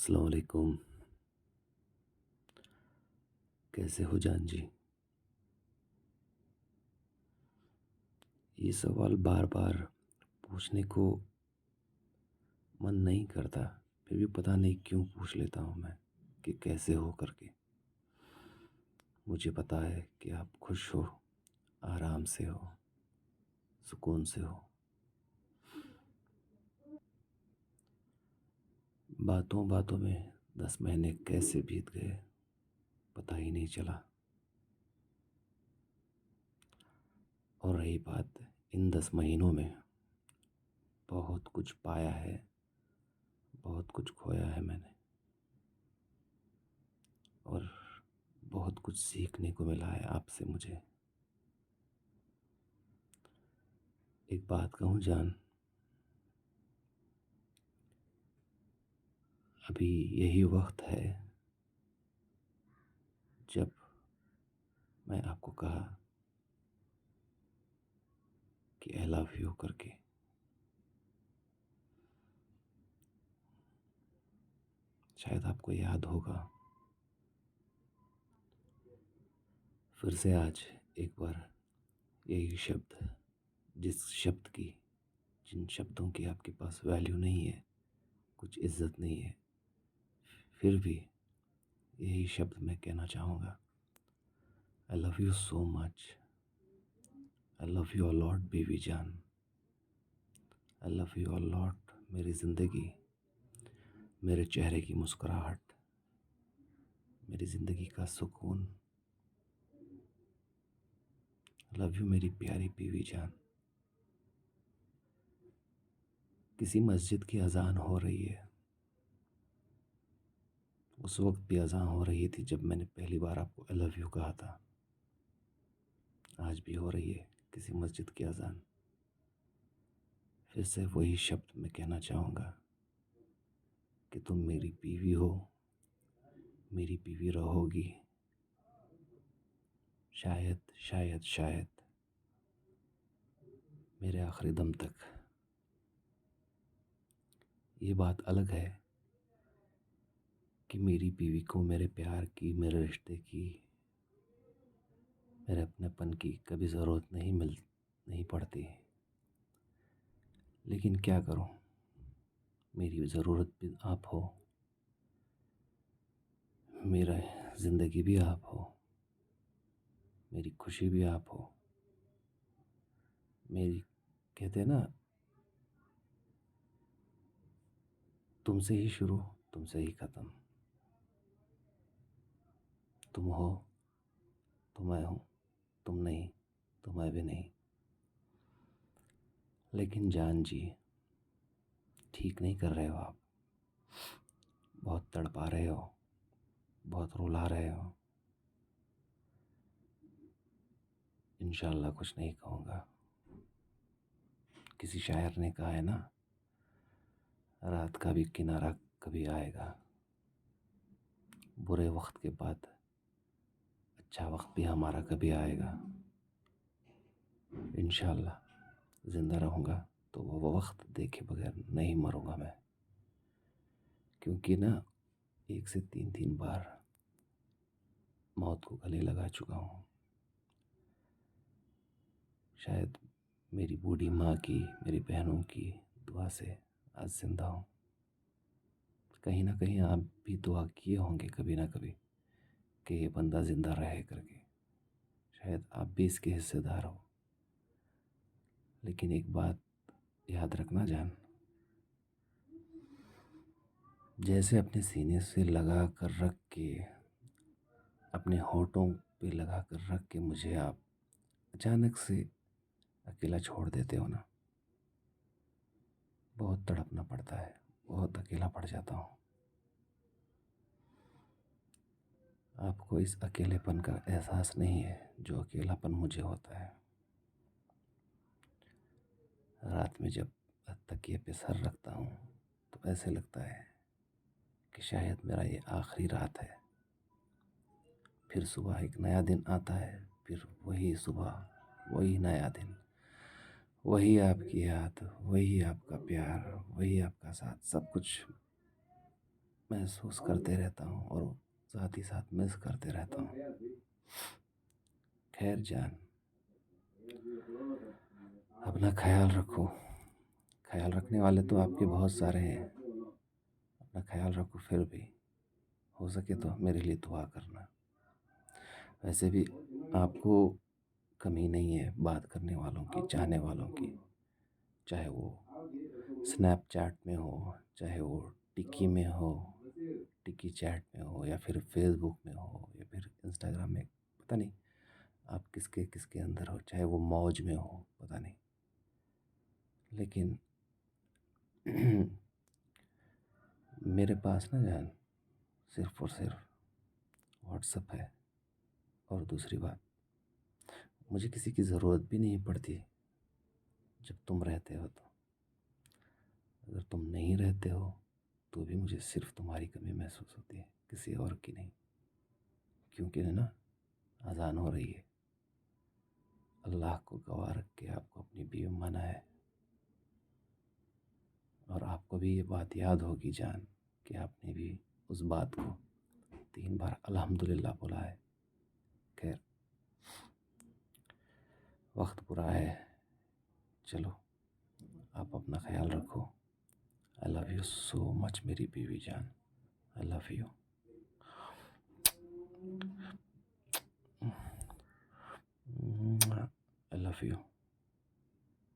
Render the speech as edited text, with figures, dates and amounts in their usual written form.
अस्सलाम वालेकुम। कैसे हो जान जी? ये सवाल बार-बार पूछने को मन नहीं करता, फिर भी पता नहीं क्यों पूछ लेता हूँ मैं कि कैसे हो करके। मुझे पता है कि आप खुश हो, आराम से हो, सुकून से हो। बातों-बातों में 10 महीने कैसे बीत गए, पता ही नहीं चला। और रही बात इन 10 महीनों में बहुत कुछ पाया है, बहुत कुछ खोया है मैंने और बहुत कुछ सीखने को मिला है आपसे मुझे। एक बात कहूँ जान, अभी यही वक्त है जब मैं आपको कहा कि आई लव यू करके। शायद आपको याद होगा, फिर से आज एक बार यही शब्द, जिस शब्द की, जिन शब्दों की आपके पास वैल्यू नहीं है, कुछ इज्जत नहीं है, फिर भी यही शब्द मैं कहना चाहूँगा। I love you so much. I love you a lot baby जान। I love you a lot मेरी ज़िंदगी, मेरे चेहरे की मुस्कुराहट, मेरी ज़िंदगी का सुकून। लव यू मेरी प्यारी बीवी जान। किसी मस्जिद की अजान हो रही है, उस वक्त भी अजान हो रही थी जब मैंने पहली बार आपको आई लव यू कहा था। आज भी हो रही है किसी मस्जिद की अजान। फिर से वही शब्द मैं कहना चाहूँगा कि तुम मेरी बीवी हो, मेरी बीवी रहोगी। शायद शायद शायद मेरे आखिरी दम तक। ये बात अलग है कि मेरी बीवी को मेरे प्यार की, मेरे रिश्ते की, मेरे अपनेपन की कभी ज़रूरत नहीं पड़ती। लेकिन क्या करूं, मेरी ज़रूरत भी आप हो, मेरा ज़िंदगी भी आप हो, मेरी खुशी भी आप हो। मेरी, कहते हैं ना, तुमसे ही शुरू, तुमसे ही ख़त्म। तुम हो तो मैं हूँ, तुम नहीं तो मैं भी नहीं। लेकिन जान जी, ठीक नहीं कर रहे हो आप। बहुत तड़पा रहे हो, बहुत रुला रहे हो। इंशाल्लाह कुछ नहीं कहूँगा। किसी शायर ने कहा है ना, रात का भी किनारा कभी आएगा। बुरे वक्त के बाद अच्छा वक्त भी हमारा कभी आएगा। इंशाल्लाह ज़िंदा रहूँगा तो वो वक्त देखे बगैर नहीं मरूँगा मैं। क्योंकि ना, 1 से 3 बार मौत को गले लगा चुका हूँ। शायद मेरी बूढ़ी माँ की, मेरी बहनों की दुआ से आज ज़िंदा हूँ। कहीं ना कहीं आप भी दुआ किए होंगे कभी ना कभी कि ये बंदा ज़िंदा रहे करके। शायद आप भी इसके हिस्सेदार हो। लेकिन एक बात याद रखना जान, जैसे अपने सीने से लगा कर रख के, अपने होठों पे लगा कर रख के मुझे आप अचानक से अकेला छोड़ देते हो ना, बहुत तड़पना पड़ता है, बहुत अकेला पड़ जाता हूँ। आपको इस अकेलेपन का एहसास नहीं है जो अकेलापन मुझे होता है। रात में जब तकिए पे सर रखता हूँ तो ऐसे लगता है कि शायद मेरा ये आखिरी रात है। फिर सुबह एक नया दिन आता है, फिर वही सुबह, वही नया दिन, वही आपकी याद, वही आपका प्यार, वही आपका साथ, सब कुछ महसूस करते रहता हूँ और साथ ही साथ मिस करते रहता हूँ। खैर जान, अपना ख्याल रखो। ख्याल रखने वाले तो आपके बहुत सारे हैं। अपना ख्याल रखो। फिर भी हो सके तो मेरे लिए दुआ करना। वैसे भी आपको कमी नहीं है बात करने वालों की, चाहने वालों की। चाहे वो स्नैपचैट में हो, चाहे वो टिकी में हो, टिकी चैट में हो, या फिर फेसबुक में हो, या फिर इंस्टाग्राम में। पता नहीं आप किसके किसके अंदर हो, चाहे वो मौज में हो, पता नहीं। लेकिन मेरे पास ना जान, सिर्फ और सिर्फ व्हाट्सअप है। और दूसरी बात, मुझे किसी की ज़रूरत भी नहीं पड़ती जब तुम रहते हो तो। अगर तुम नहीं रहते हो तो भी मुझे सिर्फ तुम्हारी कमी महसूस होती है, किसी और की नहीं। क्योंकि है ना, अज़ान हो रही है। अल्लाह को गवाह रख के आपको अपनी बीवी माना है। और आपको भी ये बात याद होगी जान, कि आपने भी उस बात को 3 बार अल्हम्दुलिल्लाह बोला है। खैर, वक्त बुरा है। चलो, आप अपना ख्याल रखो। आई लव यू सो मच मेरी बीवी जान। I love you. I love you.